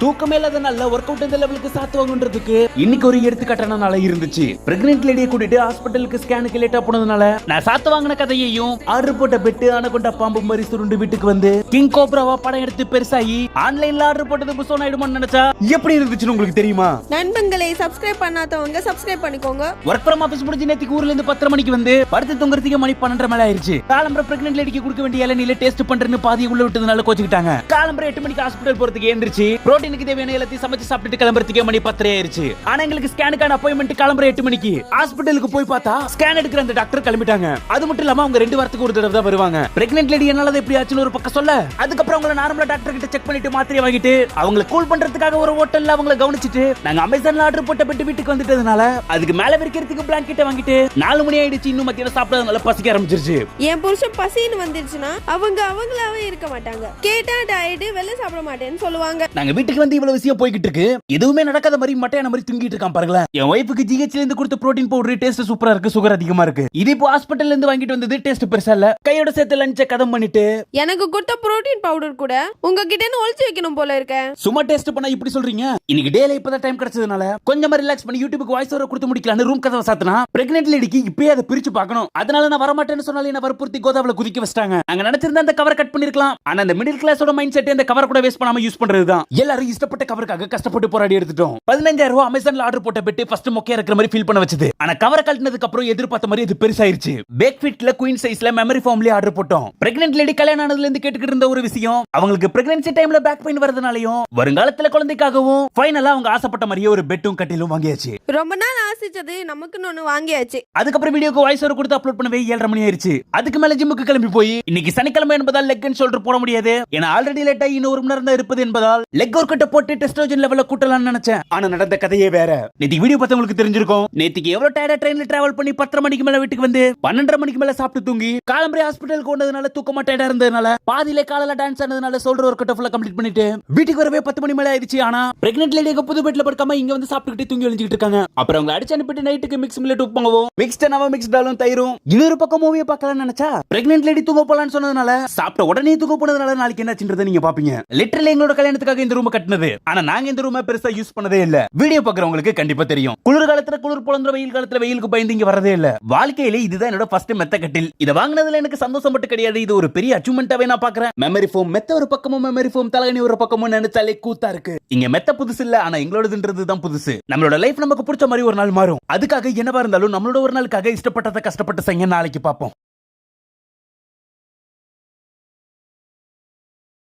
தூக்கமே இல்லாத நல்ல ஒர்க் அவுட் இந்த லெவலுக்கு சாத்துவாங்கன்றதுக்கு இன்னைக்கு ஒரு எடுத்துக்காட்டான நாளா இருந்துச்சு. பிரெக்னென்ட் லேடியை கூட்டிட்டு ஹாஸ்பிட்டலுக்கு ஸ்கேனுக்கு லேட்டா போனதுனால நான் சாத்து வாங்கின கதையையும் ஆர்டர் போட்ட பெட்டு அனகொண்டா பாம்பு மாதிரி சுருண்டு வீட்டுக்கு வந்து கிங் கோப்ராவா படம் எடுத்து பெருசாகி ஆன்லைன்ல ஆர்டர் போட்டது புசோன் ஆயிடுமான்னு நினைச்சா எப்படி இருந்துச்சுன்னு உங்களுக்கு தெரியுமா? நண்பங்களே, சப்ஸ்கிரைப் பண்ணாதவங்க சப்ஸ்கிரைப் பண்ணிக்கோங்க. ஒர்க் ஃப்ரம் ஆபீஸ் முடிஞ்சு நேத்துக்கு ஊர்ல இருந்து 10 மணிக்கு வந்து படுத்து தூங்குறதுக்கு மணி 12:30 மேல ஆயிருச்சு. காலம்பர பிரெக்னென்ட் லேடிக்கு கொடுக்க வேண்டிய இளநீல டேஸ்ட் பண்றேன்னு பாதி உள்ள விட்டதுனால கோச்சிக்கிட்டாங்க. காலம்பர 8 மணிக்கு ஹாஸ்பிடல் போறதுக்கு எழுந்திருச்சு புரோட்டீனுக்கு தேவையான எல்லாத்தையும் சமைச்சு சாப்பிட்டுட்டு கிளம்புறதுக்கே மணி 10 ஆயிருச்சு. ஆனா எங்களுக்கு ஸ்கேனுக்கான அப்பாயின்மெண்ட் காலம்பர 8 மணிக்கு. ஹாஸ்பிடலுக்கு போய் பார்த்தா ஸ்கேன் எடுக்கிற அந்த டாக்டர் கிளம்பிட்டாங்க. அது மட்டும் இல்லாம அவங்க 2 வாரத்துக்கு ஒரு தடவை தான் வருவாங்க. பிரெக்னென்ட் லேடி என்னால எப்படி ஆச்சுன்னு ஒரு பக்கம் சொல்ல, அதுக்கப்புறம் அவங்கள நார்மலா டாக்டர் கிட்ட செக் பண்ணிட்டு மாத்திரை வாங்கிட்டு அவங்கள கூல் பண்றதுக்காக ஒரு ஹோட்டல்ல அவங்கள கவனிச்சிட்டு நாங்க அமேசான்ல ஆர்டர் போட்ட பெட் வீட்டுக்கு வந்துட்டதுனால அதுக்கு மேல விரிக்கிறதுக்கு பிளாங்கெட் வாங்கிட்டு 4 மணி ஆயிடுச்சு. இன்னும் மத்தியானம் சாப்பிடாதனால பசிக்க ஆரம்பிச்சிருச்சு. என் புருஷன் பசின்னு வந்துருச்சுன்னா அவங்களாவே இருக்க மாட்டாங்க. கேட்டா டயட் வெளில சாப்பிட மாட்டேன்னு சொல்லுவாங்க. நாங்க வீட்டுக்கு வந்து இவ்வளவு விஷயம் போய்கிட்டு இருக்கு, எதுவுமே நடக்காத மாதிரி மட்டையான மாதிரி தூங்கிட்டு இருக்கான் பாருங்களேன். என் ஒய்ஃபுக்கு ஜிஹெச்ல இருந்து கொடுத்த புரோட்டீன் பவுடர் டேஸ்ட் சூப்பரா இருக்கு, சுகர் அதிகமா இருக்கு. இது இப்போ ஹாஸ்பிடல்ல இருந்து வாங்கிட்டு வந்தது டேஸ்ட் பெருசா இல்ல. கையோட சேர்த்து லஞ்ச கதம் பண்ணிட்டு எனக்கு கொடுத்த புரோட்டீன் பவுடர் கூட உங்ககிட்ட இருந்து ஒளிச்சு வைக்கணும் போல இருக்க. சும்மா டேஸ்ட் பண்ணா இப்படி சொல்றீங்க? இன்னைக்கு டேல இப்பதான் டைம் கிடைச்சதுனால கொஞ்சமா ரிலாக்ஸ் பண்ணி யூடியூப்க்கு வாய்ஸ் ஓவர் கொடுத்து முடிக்கலாம்னு ரூம் கதவை சாத்தினா பிரெக்னென்ட் லேடிக்கு இப்பயே அதை பிரிச்சு பார்க்கணும். அதனால நான் வரமாட்டேன்னு சொன்னாலே என்ன வற்புறுத்தி கோதாவல குதிக்க வச்சிட்டாங்க. நாங்க நினைச்சிருந்தா அந்த கவர் கட் பண்ணிருக்கலாம். ஆனா அந்த மிடில் கிளாஸோட மைண்ட் செட் இந்த கவர் கூட வேஸ்ட் பண்ணாம யூஸ் பண்றதுதான். எல்லாரும் இஷ்டப்பட்ட கவருக்காக கஷ்டப்பட்டு போராடி எடுத்துட்டோம். 15,000 ரூபாய் அமேசான்ல ஆர்டர் போட்ட பெட்டு ஃபர்ஸ்ட் மொக்கையா இருக்கிற மாதிரி ஃபீல் பண்ண வச்சது. ஆனா கவர் கழட்டினதுக்கு அப்புறம் எதிர்பார்த்த மாதிரி இது பெருசாயிருச்சு. பேக் ஃபிட்ல குயின் சைஸ்ல மெமரி ஃபார்ம்ல ஆர்டர் போட்டோம். பிரெக்னென்ட் லேடி கல்யாணம் ஆனதுல இருந்து கேட்டுக்கிட்டு இருந்த ஒரு விஷயம், அவங்களுக்கு பிரெக்னன்சி டைம்ல பேக் பெயின் வரதுனாலயும் வருங்காலத்துல குழந்தைக்காகவும் ஃபைனலா அவங்க ஆசைப்பட்ட மாதிரியே ஒரு பெட்டும் கட்டிலும் வாங்கியாச்சு. ரொம்ப நாள் ஆசிச்சது நமக்குன்னு ஒண்ணு வாங்கியாச்சு. அதுக்கப்புறம் வீடியோக்கு வாய்ஸ் ஓவர் கொடுத்து அப்லோட் பண்ணவே 7:30 மணி ஆயிருச்சு. அதுக்கு மேல ஜிம்முக்கு கிளம்பி போய் இன்னைக்கு சனிக்கிழமை என்பதால் லெக் அண்ட் ஷோல்டர் போட முடியாது. ஏன்னா ஆல்ரெடி லேட் ஆகி இன்னும் 1 மணி நேரம் தான் இருப்பது என்பதால் லெக் ஒர்க் அவுட் போட்டு டெஸ்டோஜன் லெவல்ல கூட்டலாம்னு நினைச்சேன். ஆனா நடந்த கதையே வேற. நேத்து வீடியோ பார்த்தவங்களுக்கு தெரிஞ்சிருக்கும். நேத்துக்கு எவ்வளவு டயர்டா ட்ரெயின்ல டிராவல் பண்ணி 10:30 மணிக்கு மேல வீட்டுக்கு வந்து 12:30 மணிக்கு மேல சாப்பிட்டு தூங்கி காலம்பரை ஹாஸ்பிடலுக்கு வந்ததுனால தூக்கமா டயர்டா இருந்ததுனால பாதியிலே காலையில டான்ஸ் ஆனதுனால ஷோல்டர் ஒர்க் அவுட் ஃபுல்லா கம்ப்ளீட் பண்ணிட்டு வீட்டுக்கு வரவே 10 மணி மேல ஆயிடுச்சு. ஆனா பிரெக்னென்ட் லேடிக்கு புது பெட்ல படுக்காம இங்க வந்து சாப்பிட்டுக்கிட்டு தூங்கி எழுஞ்சிட்டு இருக்காங்க. அப்புறம் அவங்க அடிச்சு அனுப்பிட்டு நைட்டுக்கு மிக்ஸ் மில்லட் உப்புமாவும் மிக்ஸ்டனாவா மிக்ஸ்டாலும் தயிரும் இன்னொரு பக்கம் மூவியை பார்க்கலாம்னு நினைச்சா பிரெக்னென்ட் லேடி தூங்க போலான்னு சொன்னதுனால சாப்பிட்ட உடனே தூங்க போனதுனால நாளைக்கு என்னாச்சுன்றதை நீங்க பாப்பீங்க. லிட்டரலி எங்களோட கல்யாணத்துக்காக இந்த ரூம் கட்டினது. ஆனா நாங்க இந்த ரூமை பெருசா யூஸ் பண்ணதே இல்ல. வீடியோ பாக்குறவங்களுக்கு கண்டிப்பா தெரியும். குளிர் காலத்துல குளிர் பொழந்துற, வெயில் காலத்துல வெயிலுக்கு பயந்து இங்க வரதே இல்ல. வாழ்க்கையில இதுதான் என்னோட ஃபர்ஸ்ட் மெத்த கட்டில். இத வாங்குனதுல எனக்கு சந்தோஷம் மட்டும் கிடையாது, இது ஒரு பெரிய அச்சீவ்மென்ட்டாவே நான் பாக்குறேன். மெமரி ஃபோம் மெத்த ஒரு பக்கமும் மெமரி ஃபோம் தலகணி ஒரு பக்கமும் நினைச்சாலே கூத்தா இருக்கு. இங்க மெத்த புதுசு இல்ல, ஆனா எங்களோடதுன்றது தான் புதுசு. நம்மளோட லைஃப் நமக்கு பிடிச்ச மாதிரி ஒரு நாள் மாறும். அதுக்காக என்னவா இருந்தாலும் நம்மளோட ஒரு நாளுக்காக இஷ்டப்பட்டதை கஷ்டப்பட்டு செய்ய நாளைக்கு பார்ப்போம்.